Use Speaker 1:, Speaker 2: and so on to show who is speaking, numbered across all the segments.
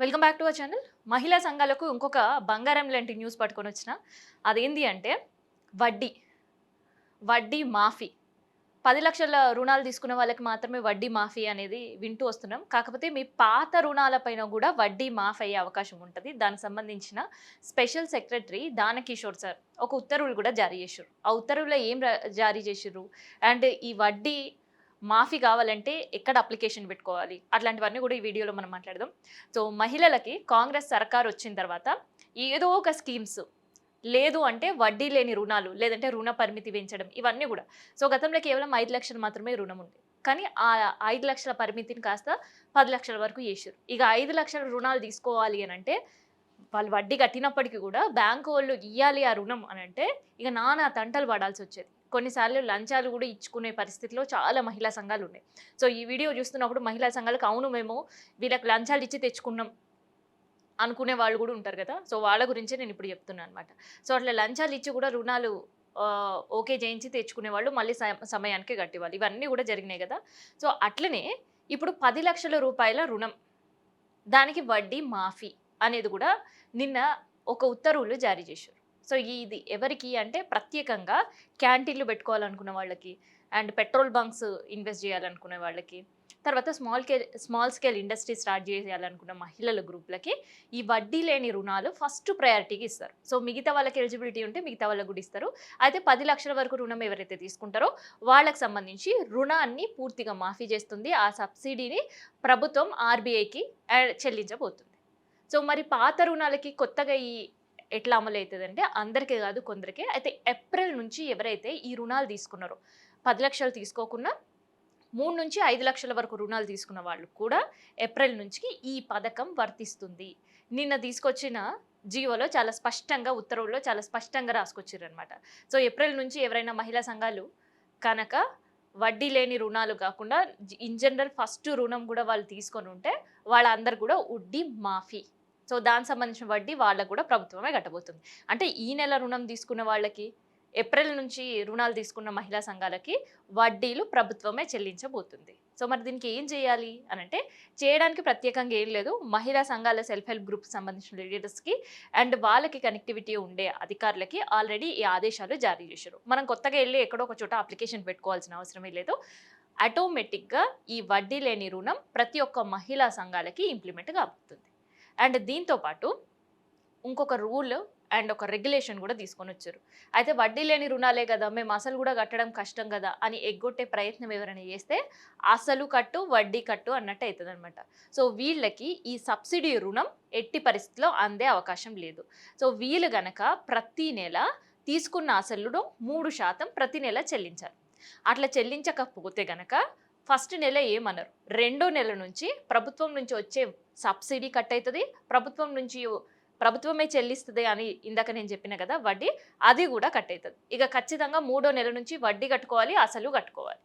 Speaker 1: Welcome back to our channel. మహిళా సంఘాలకు ఇంకొక బంగారం లాంటి న్యూస్ పట్టుకొని వచ్చిన. అదేంటి అంటే వడ్డీ వడ్డీ మాఫీ. 10,00,000 రుణాలు తీసుకున్న వాళ్ళకి మాత్రమే వడ్డీ మాఫీ అనేది వింటూ వస్తున్నాం. కాకపోతే మీ పాత రుణాలపైన కూడా వడ్డీ మాఫ్ అయ్యే అవకాశం ఉంటది. దానికి సంబంధించిన స్పెషల్ సెక్రటరీ దానకిషోర్ సార్ ఒక ఉత్తర్వులు కూడా జారీ చేసిర్రు. ఆ ఉత్తర్వుల్లో ఏం జారీ చేసిర్రు అండ్ ఈ వడ్డీ మాఫీ కావాలంటే ఎక్కడ అప్లికేషన్ పెట్టుకోవాలి అట్లాంటివన్నీ కూడా ఈ వీడియోలో మనం మాట్లాడదాం. సో మహిళలకి కాంగ్రెస్ సర్కార్ వచ్చిన తర్వాత ఏదో ఒక స్కీమ్స్ లేదు అంటే వడ్డీ లేని రుణాలు లేదంటే రుణ పరిమితి పెంచడం ఇవన్నీ కూడా. సో గతంలో కేవలం 5,00,000 మాత్రమే రుణం ఉంది. కానీ ఆ 5,00,000 పరిమితిని కాస్త 10,00,000 వరకు చేసారు. ఇక 5,00,000 రుణాలు తీసుకోవాలి అని అంటే వాళ్ళు వడ్డీ కట్టినప్పటికీ కూడా బ్యాంకు వాళ్ళు ఇవ్వాలి ఆ రుణం అని అంటే ఇక నానా తంటలు పడాల్సి వచ్చేది. కొన్నిసార్లు లంచాలు కూడా ఇచ్చుకునే పరిస్థితిలో చాలా మహిళా సంఘాలు ఉన్నాయి. సో ఈ వీడియో చూస్తున్నప్పుడు మహిళా సంఘాలకు అవును మేము వీళ్ళకి లంచాలు ఇచ్చి తెచ్చుకున్నాం అనుకునే వాళ్ళు కూడా ఉంటారు కదా. సో వాళ్ళ గురించే నేను ఇప్పుడు చెప్తున్నాను అనమాట. సో అట్లా లంచాలు ఇచ్చి కూడా రుణాలు ఓకే చేయించి తెచ్చుకునే వాళ్ళు మళ్ళీ సమయానికి కట్టేవాళ్ళు. ఇవన్నీ కూడా జరిగినాయి కదా. సో అట్లనే ఇప్పుడు 10,00,000 రూపాయల రుణం దానికి వడ్డీ మాఫీ అనేది కూడా నిన్న ఒక ఉత్తర్వులు జారీ చేశారు. సో ఇది ఎవరికి అంటే ప్రత్యేకంగా క్యాంటీన్లు పెట్టుకోవాలనుకున్న వాళ్ళకి అండ్ పెట్రోల్ బంక్స్ ఇన్వెస్ట్ చేయాలనుకునే వాళ్ళకి, తర్వాత స్మాల్ స్కేల్ ఇండస్ట్రీ స్టార్ట్ చేయాలనుకున్న మహిళల గ్రూప్లకి ఈ వడ్డీ లేని రుణాలు ఫస్ట్ ప్రయారిటీకి ఇస్తారు. సో మిగతా వాళ్ళకి ఎలిజిబిలిటీ ఉంటే మిగతా వాళ్ళకి కూడా ఇస్తారు. అయితే 10,00,000 వరకు రుణం ఎవరైతే తీసుకుంటారో వాళ్ళకి సంబంధించి రుణాన్ని పూర్తిగా మాఫీ చేస్తుంది. ఆ సబ్సిడీని ప్రభుత్వం ఆర్బీఐకి చెల్లించబోతుంది. సో మరి పాత రుణాలకి కొత్తగా ఎట్లా అమలు అవుతుంది అంటే అందరికీ కాదు కొందరికే. అయితే ఏప్రిల్ నుంచి ఎవరైతే ఈ రుణాలు తీసుకున్నారో 10,00,000 తీసుకోకుండా 3 నుంచి 5,00,000 వరకు రుణాలు తీసుకున్న వాళ్ళు కూడా ఏప్రిల్ నుంచి ఈ పథకం వర్తిస్తుంది. నిన్న తీసుకొచ్చిన జీవోలో చాలా స్పష్టంగా ఉత్తర్వుల్లో చాలా స్పష్టంగా రాసుకొచ్చారు అనమాట. సో ఏప్రిల్ నుంచి ఎవరైనా మహిళా సంఘాలు కనుక వడ్డీ లేని రుణాలు కాకుండా ఇన్ జనరల్ ఫస్ట్ రుణం కూడా వాళ్ళు తీసుకొని ఉంటే వాళ్ళందరూ కూడా వడ్డీ మాఫీ. సో దానికి సంబంధించిన వడ్డీ వాళ్ళకు కూడా ప్రభుత్వమే కట్టబోతుంది. అంటే ఈ నెల రుణం తీసుకున్న వాళ్ళకి ఏప్రిల్ నుంచి రుణాలు తీసుకున్న మహిళా సంఘాలకి వడ్డీలు ప్రభుత్వమే చెల్లించబోతుంది. సో మరి దీనికి ఏం చేయాలి అని అంటే చేయడానికి ప్రత్యేకంగా ఏం లేదు. మహిళా సంఘాల సెల్ఫ్ హెల్ప్ గ్రూప్ సంబంధించిన లీడర్స్కి అండ్ వాళ్ళకి కనెక్టివిటీ ఉండే అధికారులకి ఆల్రెడీ ఈ ఆదేశాలు జారీ చేశారు. మనం కొత్తగా వెళ్ళి ఎక్కడో ఒక చోట అప్లికేషన్ పెట్టుకోవాల్సిన అవసరమే లేదు. ఆటోమేటిక్గా ఈ వడ్డీ లేని రుణం ప్రతి ఒక్క మహిళా సంఘాలకి ఇంప్లిమెంట్ కాబోతుంది. అండ్ దీంతో పాటు ఇంకొక రూల్ అండ్ ఒక రెగ్యులేషన్ కూడా తీసుకొని వచ్చారు. అయితే వడ్డీ లేని రుణాలే కదా మేము అసలు కూడా కట్టడం కష్టం కదా అని ఎగ్గొట్టే ప్రయత్నం ఎవరైనా చేస్తే అసలు కట్టు వడ్డీ కట్టు అన్నట్టు అవుతుంది అనమాట. సో వీళ్ళకి ఈ సబ్సిడీ రుణం ఎట్టి పరిస్థితిలో అందే అవకాశం లేదు. సో వీళ్ళు గనక ప్రతి నెల తీసుకున్న అసలులో 3% ప్రతి నెల చెల్లించాలి. అట్లా చెల్లించకపోతే గనక ఫస్ట్ నెల ఏమన్నారు, రెండో నెల నుంచి ప్రభుత్వం నుంచి వచ్చే సబ్సిడీ కట్ అవుతుంది, ప్రభుత్వమే చెల్లిస్తుంది అని ఇందాక నేను చెప్పిన కదా వడ్డీ, అది కూడా కట్ అవుతుంది. ఇక ఖచ్చితంగా మూడో నెల నుంచి వడ్డీ కట్టుకోవాలి, అసలు కట్టుకోవాలి.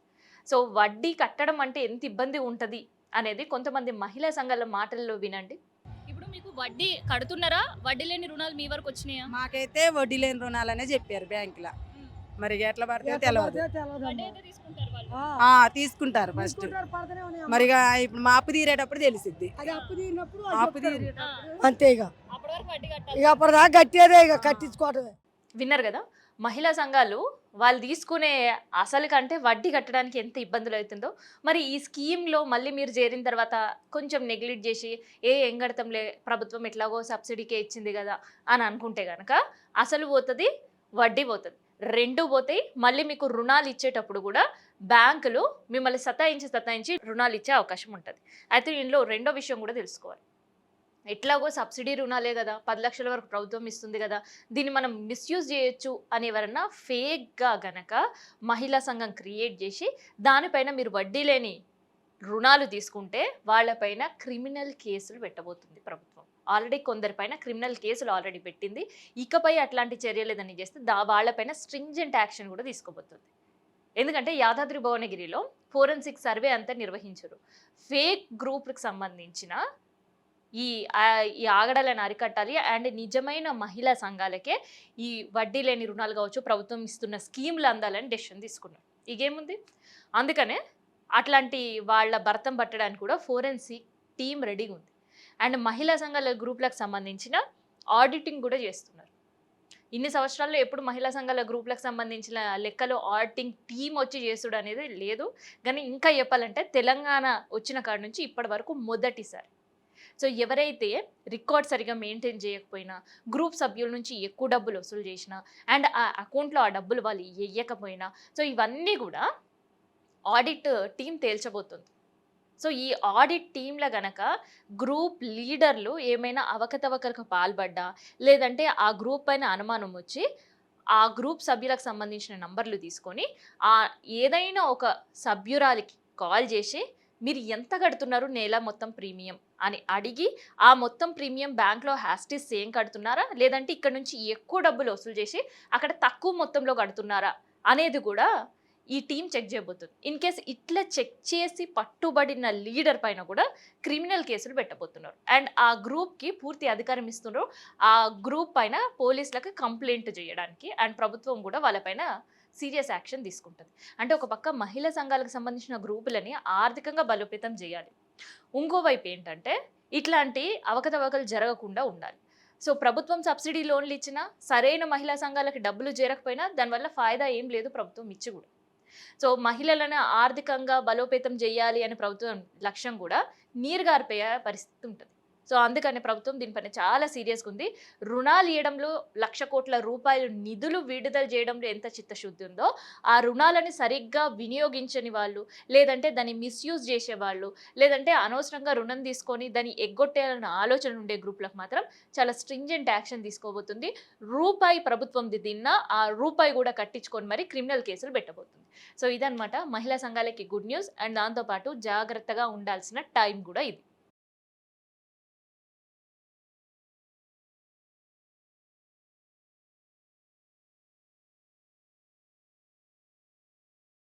Speaker 1: సో వడ్డీ కట్టడం అంటే ఎంత ఇబ్బంది ఉంటుంది అనేది కొంతమంది మహిళా సంఘాల మాటల్లో వినండి. ఇప్పుడు మీకు వడ్డీ కడుతున్నారా, వడ్డీ లేని రుణాలు మీ వరకు వచ్చినాయా?
Speaker 2: మాకైతే వడ్డీ లేని రుణాలనే చెప్పారు బ్యాంకులో. మరి ఎట్లా పడితే తెలియదు. తీసుకుంటారు ఫస్ట్. మరి ఇప్పుడు మా అప్పు తీరేటప్పుడు తెలిసిద్ది. అప్పు
Speaker 3: అంతే ఇక అప్పటిదాకా కట్టేదే ఇక కట్టించుకోవటమే.
Speaker 1: విన్నారు కదా, మహిళా సంఘాలు వాళ్ళు తీసుకునే అసలు కంటే వడ్డీ కట్టడానికి ఎంత ఇబ్బందులు అవుతుందో. మరి ఈ స్కీమ్లో మళ్ళీ మీరు చేరిన తర్వాత కొంచెం నెగ్లెక్ట్ చేసి ఏం కడతాంలే ప్రభుత్వం ఎట్లాగో సబ్సిడీకే ఇచ్చింది కదా అని అనుకుంటే కనుక అసలు పోతుంది, వడ్డీ పోతుంది, రెండు పోతాయి. మళ్ళీ మీకు రుణాలు ఇచ్చేటప్పుడు కూడా బ్యాంకులు మిమ్మల్ని సతాయించి రుణాలు ఇచ్చే అవకాశం ఉంటుంది. అయితే ఇందులో రెండో విషయం కూడా తెలుసుకోవాలి. ఎట్లాగో సబ్సిడీ రుణాలే కదా, 10,00,000 వరకు ప్రభుత్వం ఇస్తుంది కదా, దీన్ని మనం మిస్యూజ్ చేయొచ్చు అని ఎవరన్నా ఫేక్గా గనక మహిళా సంఘం క్రియేట్ చేసి దానిపైన మీరు వడ్డీ లేని రుణాలు తీసుకుంటే వాళ్ళపైన క్రిమినల్ కేసులు పెట్టబోతుంది ప్రభుత్వం. ఆల్రెడీ కొందరిపైన క్రిమినల్ కేసులు ఆల్రెడీ పెట్టింది. ఇకపై అట్లాంటి చర్యలు ఏదైనా చేస్తే వాళ్ళపైన స్ట్రింజెంట్ యాక్షన్ కూడా తీసుకోబోతుంది. ఎందుకంటే యాదాద్రి భువనగిరిలో ఫోరెన్సిక్ సర్వే అంతా నిర్వహించారు. ఫేక్ గ్రూప్కి సంబంధించిన ఈ ఆగడాలను అరికట్టాలి అండ్ నిజమైన మహిళా సంఘాలకే ఈ వడ్డీ లేని రుణాలు కావచ్చు ప్రభుత్వం ఇస్తున్న స్కీమ్లు అందాలని డెసిషన్ తీసుకున్నారు. ఇకేముంది, అందుకనే అట్లాంటి వాళ్ళ భర్తం పట్టడానికి కూడా ఫోరెన్సిక్ టీం రెడీగా ఉంది. అండ్ మహిళా సంఘాల గ్రూపులకు సంబంధించిన ఆడిటింగ్ కూడా చేస్తున్నారు. ఇన్ని సంవత్సరాల్లో ఎప్పుడు మహిళా సంఘాల గ్రూపులకు సంబంధించిన లెక్కలో ఆడిటింగ్ టీం వచ్చి చేసుడు అనేది లేదు. కానీ ఇంకా చెప్పాలంటే తెలంగాణ వచ్చిన కాడ నుంచి ఇప్పటి వరకు మొదటిసారి. సో ఎవరైతే రికార్డ్ సరిగా మెయింటైన్ చేయకపోయినా, గ్రూప్ సభ్యుల నుంచి ఎక్కువ డబ్బులు వసూలు చేసినా, అండ్ ఆ అకౌంట్లో ఆ డబ్బులు వాళ్ళు వేయకపోయినా, సో ఇవన్నీ కూడా ఆడిట్ టీం తేల్చబోతుంది. సో ఈ ఆడిట్ టీంలో గనక గ్రూప్ లీడర్లు ఏమైనా అవకతవకలకు పాల్పడ్డా, లేదంటే ఆ గ్రూప్ పైన అనుమానం వచ్చి ఆ గ్రూప్ సభ్యులకు సంబంధించిన నంబర్లు తీసుకొని ఏదైనా ఒక సభ్యురాలికి కాల్ చేసి మీరు ఎంత కడుతున్నారు నెల మొత్తం ప్రీమియం అని అడిగి, ఆ మొత్తం ప్రీమియం బ్యాంక్లో హ్యాస్టిస్ సేమ్ కడుతున్నారా, లేదంటే ఇక్కడ నుంచి ఎక్కువ డబ్బులు వసూలు చేసి అక్కడ తక్కువ మొత్తంలో కడుతున్నారా అనేది కూడా ఈ టీం చెక్ చేయబోతుంది. ఇన్ కేస్ ఇట్లా చెక్ చేసి పట్టుబడిన లీడర్ పైన కూడా క్రిమినల్ కేసులు పెట్టబోతున్నారు. అండ్ ఆ గ్రూప్కి పూర్తి అధికారం ఇస్తున్నారు ఆ గ్రూప్ పైన పోలీసులకు కంప్లైంట్ చేయడానికి. అండ్ ప్రభుత్వం కూడా వాళ్ళపైన సీరియస్ యాక్షన్ తీసుకుంటుంది. అంటే ఒక పక్క మహిళా సంఘాలకు సంబంధించిన గ్రూపులని ఆర్థికంగా బలోపేతం చేయాలి. ఇంకోవైపు ఏంటంటే ఇట్లాంటి అవకతవకలు జరగకుండా ఉండాలి. సో ప్రభుత్వం సబ్సిడీ లోన్లు ఇచ్చినా, సరైన మహిళా సంఘాలకు డబ్బులు చేరకపోయినా దానివల్ల ఫాయిదా ఏం లేదు ప్రభుత్వం ఇచ్చి కూడా. సో మహిళలను ఆర్థికంగా బలోపేతం చేయాలి అనే ప్రభుత్వం లక్ష్యం కూడా నీరుగారిపోయే పరిస్థితి ఉంటుంది. సో అందుకని ప్రభుత్వం దీనిపైన చాలా సీరియస్గా ఉంది. రుణాలు ఇవ్వడంలో 1,00,000 కోట్ల రూపాయలు నిధులు విడుదల చేయడంలో ఎంత చిత్తశుద్ధి ఉందో, ఆ రుణాలని సరిగ్గా వినియోగించని వాళ్ళు, లేదంటే దాన్ని మిస్యూజ్ చేసేవాళ్ళు, లేదంటే అనవసరంగా రుణం తీసుకొని దాన్ని ఎగ్గొట్టేయాలన్న ఆలోచన ఉండే గ్రూపులకు మాత్రం చాలా స్ట్రింజెంట్ యాక్షన్ తీసుకోబోతుంది. రూపాయి ప్రభుత్వం తిన్నా ఆ రూపాయి కూడా కట్టించుకొని మరి క్రిమినల్ కేసులు పెట్టబోతుంది. సో ఇదన్నమాట మహిళా సంఘాలకి గుడ్ న్యూస్. అండ్ దాంతోపాటు జాగ్రత్తగా ఉండాల్సిన టైం కూడా ఇది.